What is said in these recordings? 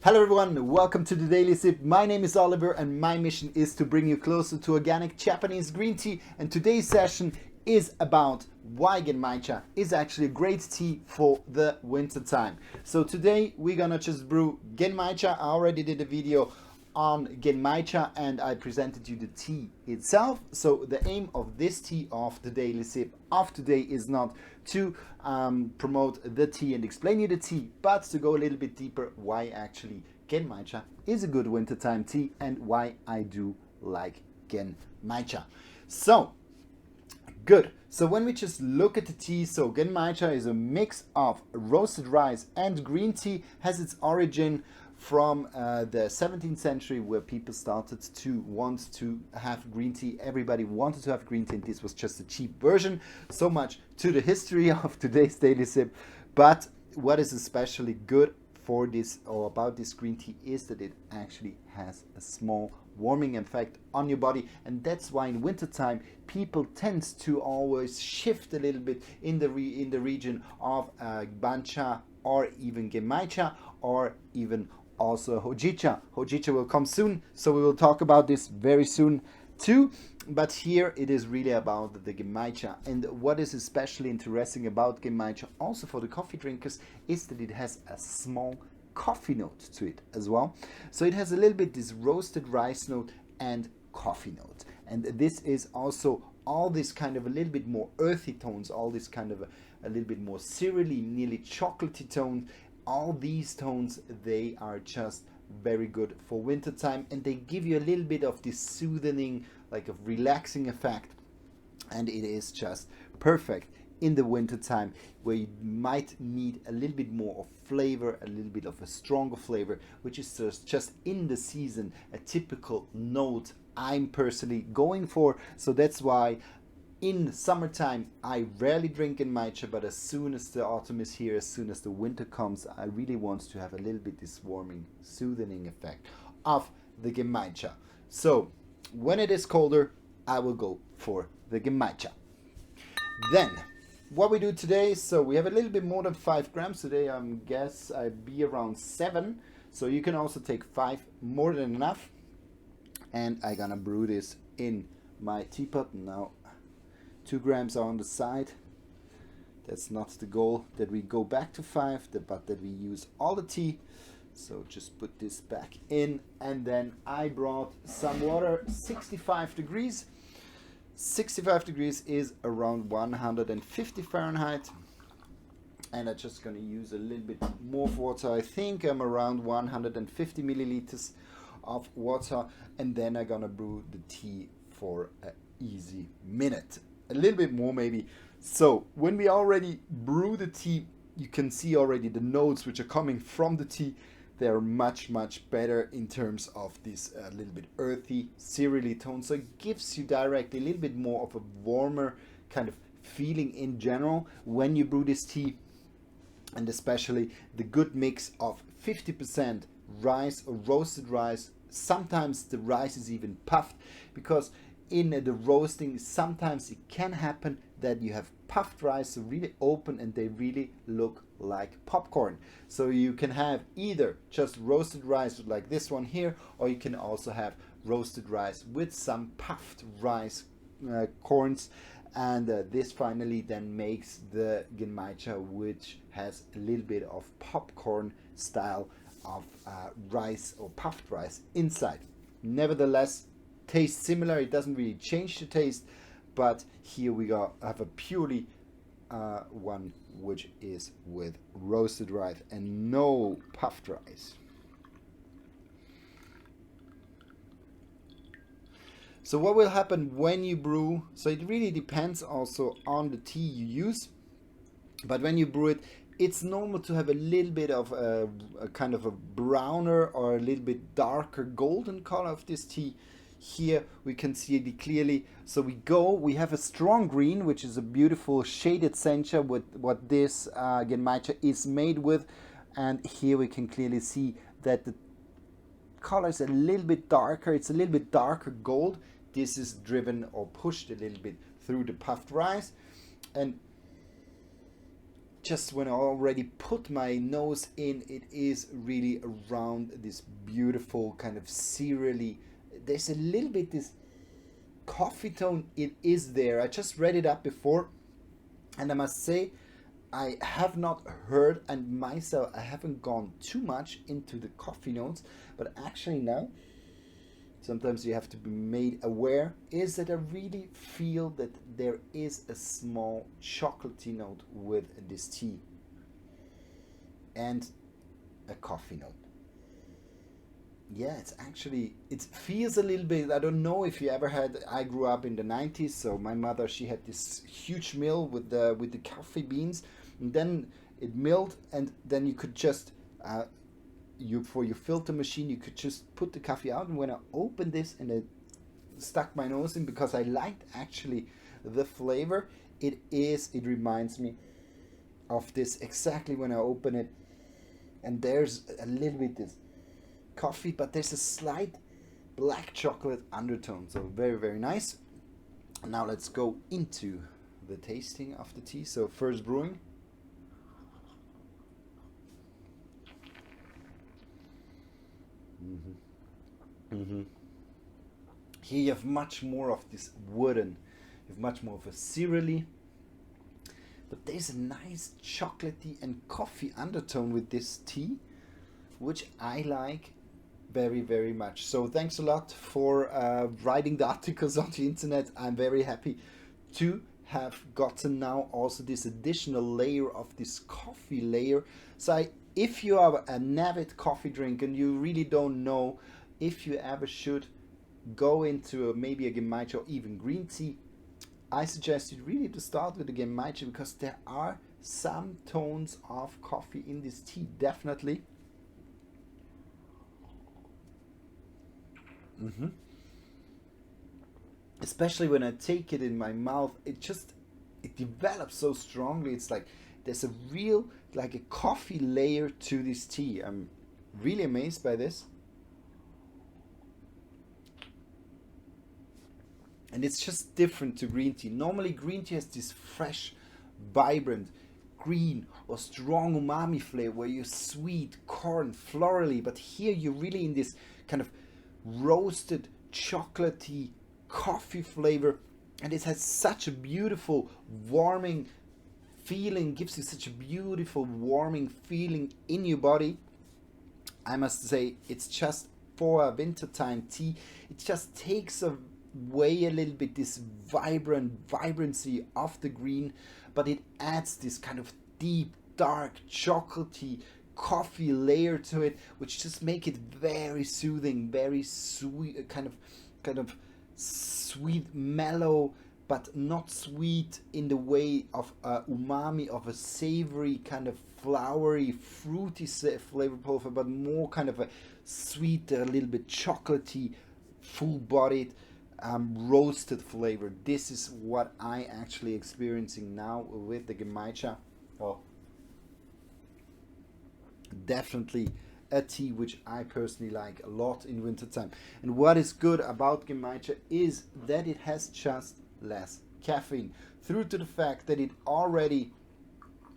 Hello everyone, welcome to the Daily Sip. My name is Oliver and my mission is to bring you closer to organic Japanese green tea, and today's session is about why Genmaicha is actually a great tea for the winter time. So today we're gonna just brew Genmaicha. I already did a video on Genmaicha and I presented you the tea itself. So the aim of this tea of the Daily Sip of today is not to promote the tea and explain you the tea, but to go a little bit deeper why actually Genmaicha is a good wintertime tea and why I do like Genmaicha. So good. So when we just look at the tea, so Genmaicha is a mix of roasted rice and green tea, has its origin from the 17th century, where people started to want to have green tea. Everybody wanted to have green tea and this was just a cheap version. So much to the history of today's Daily Sip. But what is especially good for this or about this green tea is that it actually has a small warming effect on your body, and that's why in wintertime people tend to always shift a little bit in the region of bancha or even Genmaicha or even also hojicha. Hojicha will come soon, so we will talk about this very soon too. But here it is really about the Genmaicha, and what is especially interesting about Genmaicha also for the coffee drinkers is that it has a small coffee note to it as well. So it has a little bit this roasted rice note and coffee note, and this is also all this kind of a little bit more earthy tones, all this kind of a little bit more cereally, nearly chocolatey tone. All these tones, they are just very good for wintertime, and they give you a little bit of this soothing, like a relaxing effect, and it is just perfect in the wintertime where you might need a little bit more of flavor, a little bit of a stronger flavor, which is just in the season a typical note I'm personally going for. So that's why in summertime I rarely drink Genmaicha, but as soon as the autumn is here, as soon as the winter comes, I really want to have a little bit this warming, soothing effect of the Genmaicha. So when it is colder, I will go for the Genmaicha. Then what we do today, so we have a little bit more than 5 grams today. I guess I'd be around 7, so you can also take 5, more than enough. And I'm gonna brew this in my teapot. Now 2 grams are on the side. That's not the goal that we go back to 5, but that we use all the tea. So just put this back in, and then I brought some water, 65 degrees. 65 degrees is around 150 Fahrenheit, and I'm just going to use a little bit more of water. I think I'm around 150 milliliters of water, and then I'm going to brew the tea for an easy minute, a little bit more maybe. So when we already brew the tea, you can see already the notes which are coming from the tea. They're much better in terms of this little bit earthy, cereally tone. So it gives you directly a little bit more of a warmer kind of feeling in general when you brew this tea. And especially the good mix of 50% rice or roasted rice. Sometimes the rice is even puffed, because in the roasting sometimes it can happen that you have puffed rice, so really open, and they really look like popcorn. So you can have either just roasted rice like this one here, or you can also have roasted rice with some puffed rice corns, and this finally then makes the Genmaicha, which has a little bit of popcorn style of rice or puffed rice inside. Nevertheless, tastes similar. It doesn't really change the taste, but here we have a purely one which is with roasted rice and no puffed rice. So what will happen when you brew? So it really depends also on the tea you use, but when you brew it, it's normal to have a little bit of a kind of a browner or a little bit darker golden color of this tea. Here we can see it clearly. So we have a strong green, which is a beautiful shaded sencha with what this Genmaicha is made with. And here we can clearly see that the color is a little bit darker. It's a little bit darker gold. This is driven or pushed a little bit through the puffed rice. And just when I already put my nose in, it is really around this beautiful kind of cereally. There's a little bit this coffee tone. It is there. I just read it up before, and I must say, I have not heard, and myself, I haven't gone too much into the coffee notes, but actually now, sometimes you have to be made aware, is that I really feel that there is a small chocolatey note with this tea and a coffee note. Yeah, it's actually, it feels a little bit, I don't know if you ever had, I grew up in the 90s, so my mother, she had this huge mill with the coffee beans, and then it milled, and then you could just you for your filter machine, you could just put the coffee out. And when I opened this and I stuck my nose in, because I liked actually the flavor, it reminds me of this exactly when I open it. And there's a little bit this coffee, but there's a slight black chocolate undertone, so very, very nice. Now let's go into the tasting of the tea. So first brewing. Here you have much more of this wooden, you have much more of a cereally, but there's a nice chocolatey and coffee undertone with this tea, which I like very, very much. So thanks a lot for writing the articles on the internet. I'm very happy to have gotten now also this additional layer of this coffee layer. So if you are an avid coffee drinker and you really don't know if you ever should go into maybe a Genmaicha or even green tea, I suggest you really to start with the Genmaicha, because there are some tones of coffee in this tea, definitely. Especially when I take it in my mouth, it develops so strongly. It's like there's a real, like a coffee layer to this tea. I'm really amazed by this. And it's just different to green tea. Normally green tea has this fresh, vibrant, green or strong umami flavor where you're sweet, corn, florally, but here you're really in this kind of roasted, chocolatey coffee flavor, and it has such a beautiful warming feeling, gives you such a beautiful warming feeling in your body. I must say, it's just for a wintertime tea, it just takes away a little bit this vibrancy of the green, but it adds this kind of deep, dark, chocolatey coffee layer to it, which just make it very soothing, very sweet, kind of sweet, mellow, but not sweet in the way of umami, of a savory kind of flowery, fruity flavor profile, but more kind of a sweet, a little bit chocolatey, full-bodied, roasted flavor. This is what I actually experiencing now with the Genmaicha. Oh, definitely a tea which I personally like a lot in wintertime. And what is good about Genmaicha is that it has just less caffeine, through to the fact that it already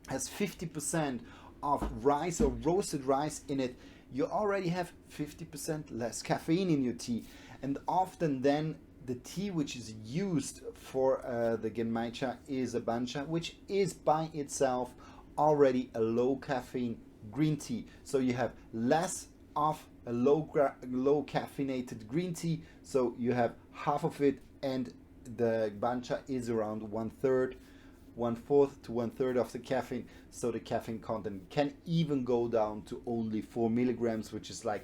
has 50% of rice or roasted rice in it. You already have 50% less caffeine in your tea, and often then the tea which is used for the Genmaicha is a bancha, which is by itself already a low caffeine green tea. So you have less of a low caffeinated green tea, so you have half of it, and the bancha is around one fourth to one third of the caffeine. So the caffeine content can even go down to only 4 milligrams, which is like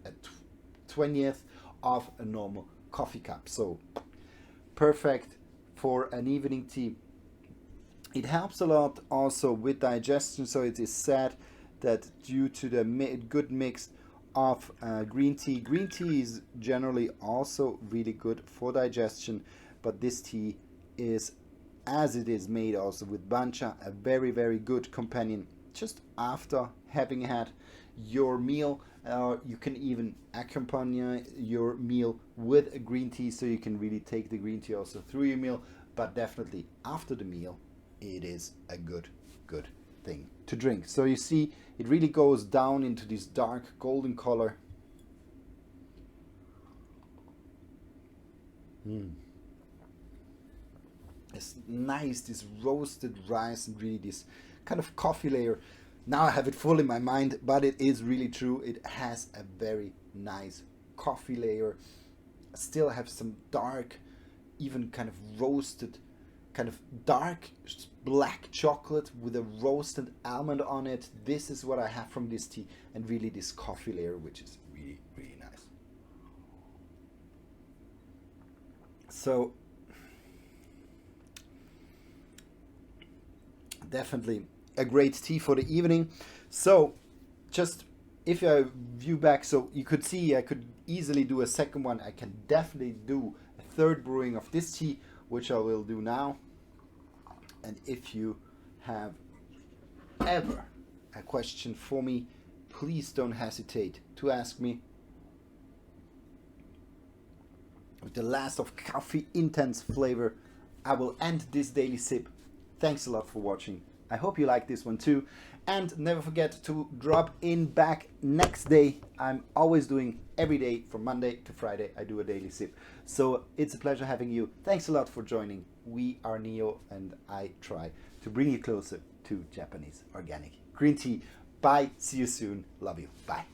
a 20th of a normal coffee cup. So perfect for an evening tea. It helps a lot also with digestion. So it is said that due to the good mix of green tea is generally also really good for digestion, but this tea is, as it is made also with bancha, a very, very good companion just after having had your meal. You can even accompany your meal with a green tea, so you can really take the green tea also through your meal, but definitely after the meal it is a good good thing to drink. So you see, it really goes down into this dark golden color. It's nice, this roasted rice and really this kind of coffee layer. Now I have it full in my mind, but it is really true. It has a very nice coffee layer. Still have some dark, even kind of roasted, kind of dark black chocolate with a roasted almond on it. This is what I have from this tea, and really this coffee layer, which is really, really nice. So definitely a great tea for the evening. So just if I view back, so you could see I could easily do a second one. I can definitely do a third brewing of this tea, which I will do now. And if you have ever a question for me, please don't hesitate to ask me. With the last of coffee intense flavor, I will end this daily sip. Thanks a lot for watching. I hope you like this one too. And never forget to drop in back next day. I'm always doing every day from Monday to Friday. I do a daily sip. So it's a pleasure having you. Thanks a lot for joining. We are Neo and I try to bring you closer to Japanese organic green tea. Bye. See you soon. Love you. Bye.